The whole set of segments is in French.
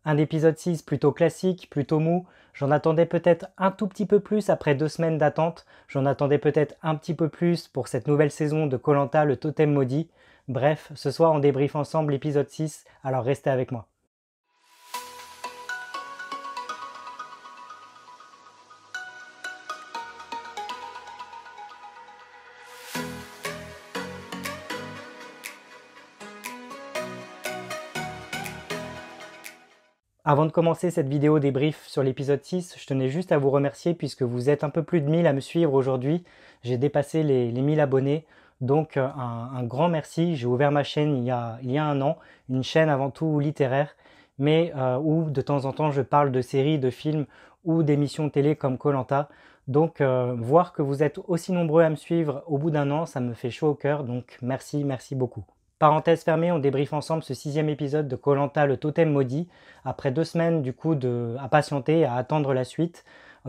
Un épisode 6 plutôt classique, plutôt mou. J'en attendais peut-être un tout petit peu plus après 2 semaines d'attente. J'en attendais peut-être un petit peu plus pour cette nouvelle saison de koh le totem maudit. Bref, ce soir on débriefe ensemble l'épisode 6, alors restez avec moi. Avant de commencer cette vidéo débrief sur l'épisode 6, je tenais juste à vous remercier puisque vous êtes un peu plus de 1000 à me suivre aujourd'hui. J'ai dépassé les 1000 abonnés, donc un grand merci. J'ai ouvert ma chaîne il y a un an, une chaîne avant tout littéraire, mais où de temps en temps je parle de séries, de films ou d'émissions télé comme koh. Donc voir que vous êtes aussi nombreux à me suivre au bout d'un an, ça me fait chaud au cœur, donc merci, merci beaucoup. Parenthèse fermée, on débriefe ensemble ce 6e épisode de koh le totem maudit. Après 2 semaines du coup à patienter, à attendre la suite,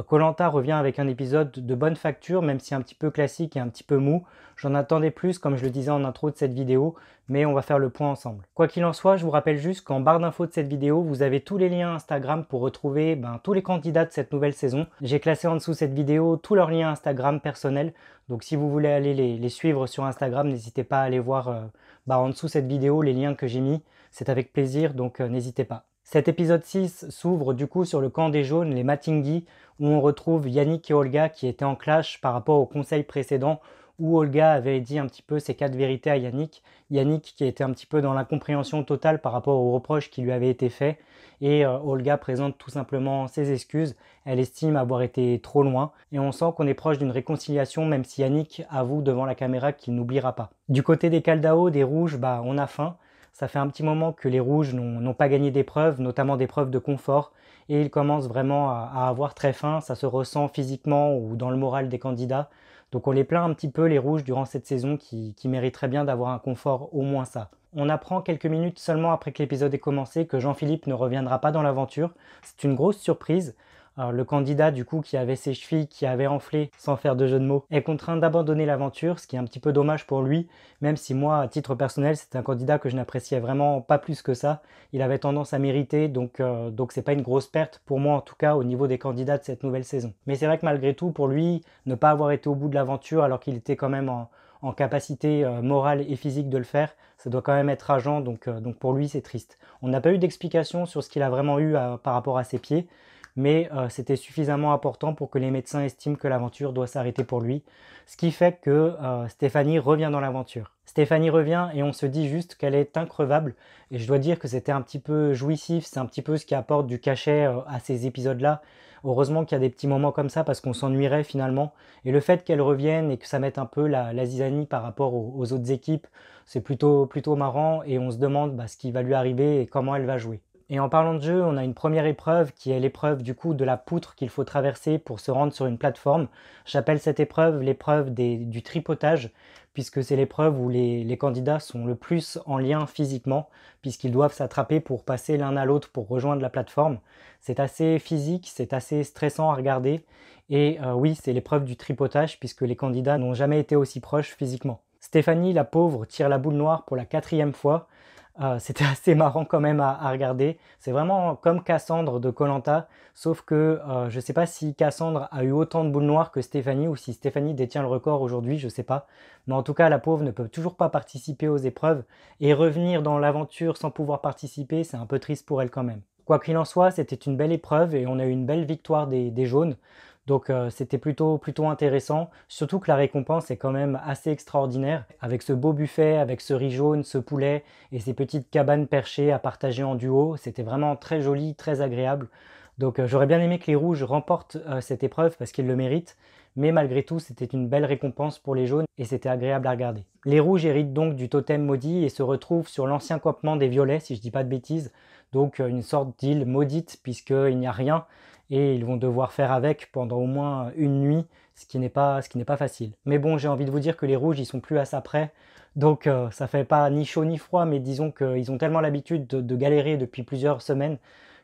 koh revient avec un épisode de bonne facture, même si un petit peu classique et un petit peu mou. J'en attendais plus, comme je le disais en intro de cette vidéo, mais on va faire le point ensemble. Quoi qu'il en soit, je vous rappelle juste qu'en barre d'infos de cette vidéo, vous avez tous les liens Instagram pour retrouver tous les candidats de cette nouvelle saison. J'ai classé en dessous cette vidéo tous leurs liens Instagram personnels, donc si vous voulez aller les suivre sur Instagram, n'hésitez pas à aller voir en dessous cette vidéo les liens que j'ai mis. C'est avec plaisir, donc n'hésitez pas. Cet épisode 6 s'ouvre du coup sur le camp des jaunes, les Matinghi, où on retrouve Yannick et Olga qui étaient en clash par rapport au conseil précédent où Olga avait dit un petit peu ses 4 vérités à Yannick. Yannick qui était un petit peu dans l'incompréhension totale par rapport aux reproches qui lui avaient été faits. Et Olga présente tout simplement ses excuses. Elle estime avoir été trop loin. Et on sent qu'on est proche d'une réconciliation même si Yannick avoue devant la caméra qu'il n'oubliera pas. Du côté des Kaldao, des Rouges, on a faim. Ça fait un petit moment que les Rouges n'ont pas gagné d'épreuves, notamment des preuves de confort, et ils commencent vraiment à avoir très faim, ça se ressent physiquement ou dans le moral des candidats. Donc on les plaint un petit peu les Rouges durant cette saison qui mériteraient bien d'avoir un confort, au moins ça. On apprend quelques minutes seulement après que l'épisode ait commencé que Jean-Philippe ne reviendra pas dans l'aventure. C'est une grosse surprise. Alors, le candidat du coup qui avait ses chevilles qui avaient enflé, sans faire de jeu de mots, est contraint d'abandonner l'aventure, ce qui est un petit peu dommage pour lui, même si moi, à titre personnel, c'est un candidat que je n'appréciais vraiment pas plus que ça. Il avait tendance à mériter, donc c'est pas une grosse perte pour moi en tout cas au niveau des candidats de cette nouvelle saison. Mais c'est vrai que malgré tout, pour lui, ne pas avoir été au bout de l'aventure alors qu'il était quand même en capacité morale et physique de le faire, ça doit quand même être rageant, donc pour lui c'est triste. On n'a pas eu d'explication sur ce qu'il a vraiment eu par rapport à ses pieds, mais c'était suffisamment important pour que les médecins estiment que l'aventure doit s'arrêter pour lui, ce qui fait que Stéphanie revient dans l'aventure. Stéphanie revient et on se dit juste qu'elle est increvable, et je dois dire que c'était un petit peu jouissif, c'est un petit peu ce qui apporte du cachet à ces épisodes-là. Heureusement qu'il y a des petits moments comme ça parce qu'on s'ennuierait finalement, et le fait qu'elle revienne et que ça mette un peu la zizanie par rapport aux autres équipes, c'est plutôt marrant, et on se demande ce qui va lui arriver et comment elle va jouer. Et en parlant de jeu, on a une première épreuve qui est l'épreuve du coup de la poutre qu'il faut traverser pour se rendre sur une plateforme. J'appelle cette épreuve l'épreuve du tripotage, puisque c'est l'épreuve où les candidats sont le plus en lien physiquement, puisqu'ils doivent s'attraper pour passer l'un à l'autre pour rejoindre la plateforme. C'est assez physique, c'est assez stressant à regarder, et oui, c'est l'épreuve du tripotage, puisque les candidats n'ont jamais été aussi proches physiquement. Stéphanie, la pauvre, tire la boule noire pour la 4e fois. C'était assez marrant quand même à regarder. C'est vraiment comme Cassandre de koh, sauf que je ne sais pas si Cassandre a eu autant de boules noires que Stéphanie, ou si Stéphanie détient le record aujourd'hui, je ne sais pas. Mais en tout cas, la pauvre ne peut toujours pas participer aux épreuves, et revenir dans l'aventure sans pouvoir participer, c'est un peu triste pour elle quand même. Quoi qu'il en soit, c'était une belle épreuve et on a eu une belle victoire des jaunes. Donc c'était plutôt intéressant, surtout que la récompense est quand même assez extraordinaire, avec ce beau buffet, avec ce riz jaune, ce poulet et ces petites cabanes perchées à partager en duo. C'était vraiment très joli, très agréable. Donc j'aurais bien aimé que les rouges remportent cette épreuve parce qu'ils le méritent, mais malgré tout c'était une belle récompense pour les jaunes et c'était agréable à regarder. Les rouges héritent donc du totem maudit et se retrouvent sur l'ancien campement des violets, si je dis pas de bêtises, donc une sorte d'île maudite puisqu'il n'y a rien, et ils vont devoir faire avec pendant au moins une nuit, ce qui n'est pas facile. Mais bon, j'ai envie de vous dire que les rouges, ils sont plus à ça près, donc ça fait pas ni chaud ni froid, mais disons qu'ils ont tellement l'habitude de galérer depuis plusieurs semaines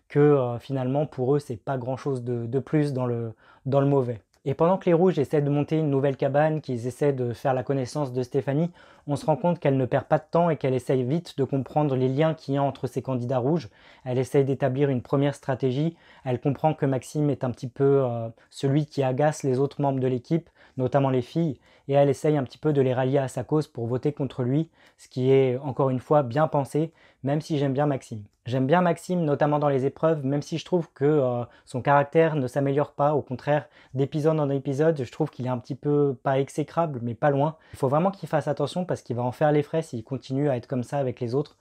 que finalement pour eux c'est pas grand chose de plus dans le mauvais. Et pendant que les rouges essaient de monter une nouvelle cabane, qu'ils essaient de faire la connaissance de Stéphanie, on se rend compte qu'elle ne perd pas de temps et qu'elle essaye vite de comprendre les liens qu'il y a entre ces candidats rouges. Elle essaye d'établir une première stratégie. Elle comprend que Maxime est un petit peu celui qui agace les autres membres de l'équipe, notamment les filles, et elle essaye un petit peu de les rallier à sa cause pour voter contre lui, ce qui est encore une fois bien pensé, même si j'aime bien Maxime. J'aime bien Maxime, notamment dans les épreuves, même si je trouve que son caractère ne s'améliore pas, au contraire, d'épisode en épisode, je trouve qu'il est un petit peu, pas exécrable, mais pas loin. Il faut vraiment qu'il fasse attention parce qu'il va en faire les frais s'il continue à être comme ça avec les autres.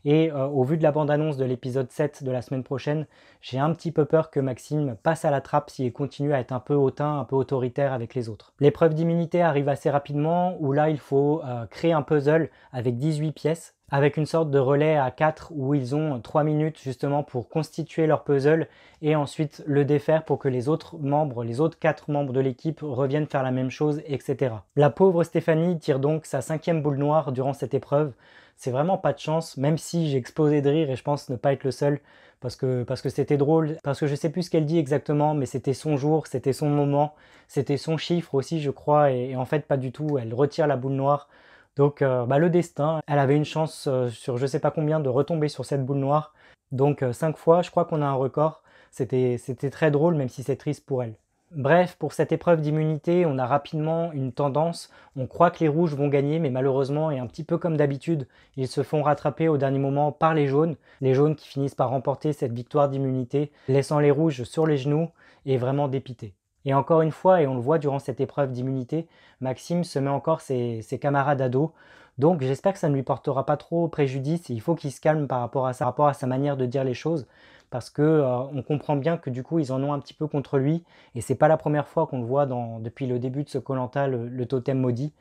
Et au vu de la bande-annonce de l'épisode 7 de la semaine prochaine, j'ai un petit peu peur que Maxime passe à la trappe s'il continue à être un peu hautain, un peu autoritaire avec les autres. L'épreuve d'immunité arrive assez rapidement, où là il faut créer un puzzle avec 18 pièces, avec une sorte de relais à 4 où ils ont 3 minutes justement pour constituer leur puzzle et ensuite le défaire pour que les autres membres, les autres 4 membres de l'équipe reviennent faire la même chose, etc. La pauvre Stéphanie tire donc sa 5e boule noire durant cette épreuve. C'est vraiment pas de chance, même si j'ai explosé de rire et je pense ne pas être le seul parce que c'était drôle, parce que je sais plus ce qu'elle dit exactement, mais c'était son jour, c'était son moment, c'était son chiffre aussi je crois, et en fait pas du tout, elle retire la boule noire. Donc le destin, elle avait une chance sur je sais pas combien de retomber sur cette boule noire. Donc 5 fois, je crois qu'on a un record. C'était très drôle même si c'est triste pour elle. Bref, pour cette épreuve d'immunité, on a rapidement une tendance. On croit que les rouges vont gagner, mais malheureusement, et un petit peu comme d'habitude, ils se font rattraper au dernier moment par les jaunes. Les jaunes qui finissent par remporter cette victoire d'immunité, laissant les rouges sur les genoux et vraiment dépités. Et encore une fois, et on le voit durant cette épreuve d'immunité, Maxime se met encore ses camarades à dos. Donc j'espère que ça ne lui portera pas trop préjudice. Il faut qu'il se calme par rapport à sa manière de dire les choses. Parce que on comprend bien que du coup ils en ont un petit peu contre lui. Et c'est pas la première fois qu'on le voit depuis le début de ce koh le totem maudit.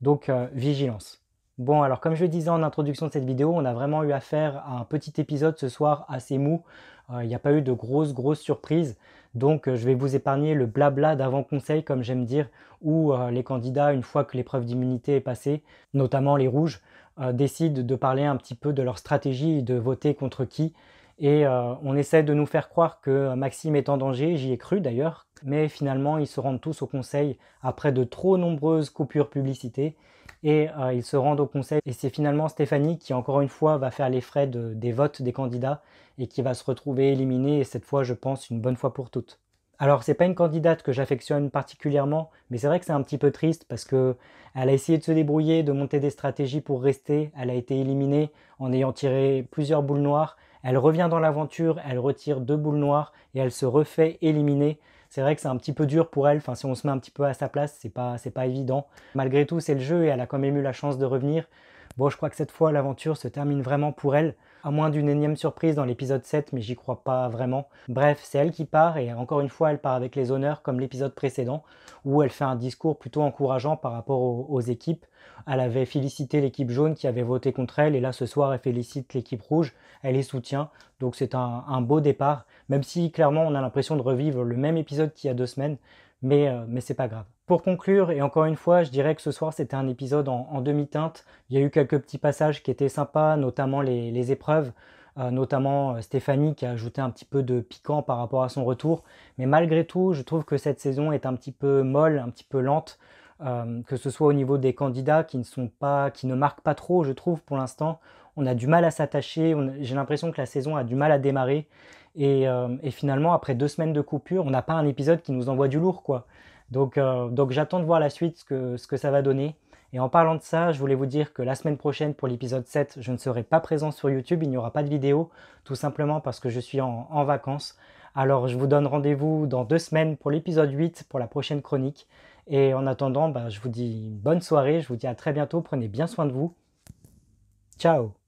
Donc vigilance. Bon, alors comme je le disais en introduction de cette vidéo, on a vraiment eu affaire à un petit épisode ce soir assez mou. Il n'y a pas eu de grosses surprises. Donc je vais vous épargner le blabla d'avant-conseil, comme j'aime dire, où les candidats, une fois que l'épreuve d'immunité est passée, notamment les rouges, décident de parler un petit peu de leur stratégie et de voter contre qui. Et on essaie de nous faire croire que Maxime est en danger, j'y ai cru d'ailleurs, mais finalement ils se rendent tous au conseil après de trop nombreuses coupures publicité. Et ils se rendent au conseil et c'est finalement Stéphanie qui encore une fois va faire les frais des votes des candidats et qui va se retrouver éliminée, et cette fois je pense une bonne fois pour toutes. Alors c'est pas une candidate que j'affectionne particulièrement, mais c'est vrai que c'est un petit peu triste parce que elle a essayé de se débrouiller, de monter des stratégies pour rester, elle a été éliminée en ayant tiré plusieurs boules noires, elle revient dans l'aventure, elle retire 2 boules noires et elle se refait éliminer. C'est vrai que c'est un petit peu dur pour elle, enfin si on se met un petit peu à sa place, c'est pas évident. Malgré tout, c'est le jeu et elle a quand même eu la chance de revenir. Bon, je crois que cette fois, l'aventure se termine vraiment pour elle, à moins d'une énième surprise dans l'épisode 7, mais j'y crois pas vraiment. Bref, c'est elle qui part, et encore une fois, elle part avec les honneurs, comme l'épisode précédent, où elle fait un discours plutôt encourageant par rapport aux équipes. Elle avait félicité l'équipe jaune qui avait voté contre elle, et là, ce soir, elle félicite l'équipe rouge, elle les soutient, donc c'est un beau départ, même si, clairement, on a l'impression de revivre le même épisode qu'il y a 2 semaines, mais c'est pas grave. Pour conclure, et encore une fois, je dirais que ce soir c'était un épisode en demi-teinte. Il y a eu quelques petits passages qui étaient sympas, notamment les épreuves, notamment Stéphanie qui a ajouté un petit peu de piquant par rapport à son retour. Mais malgré tout, je trouve que cette saison est un petit peu molle, un petit peu lente, que ce soit au niveau des candidats qui ne marquent pas trop, je trouve pour l'instant. On a du mal à s'attacher, j'ai l'impression que la saison a du mal à démarrer. Et finalement, après 2 semaines de coupure, on n'a pas un épisode qui nous envoie du lourd, quoi. Donc j'attends de voir la suite, ce que ça va donner. Et en parlant de ça, je voulais vous dire que la semaine prochaine, pour l'épisode 7, je ne serai pas présent sur YouTube, il n'y aura pas de vidéo, tout simplement parce que je suis en vacances. Alors je vous donne rendez-vous dans 2 semaines pour l'épisode 8, pour la prochaine chronique. Et en attendant, je vous dis bonne soirée, je vous dis à très bientôt, prenez bien soin de vous. Ciao!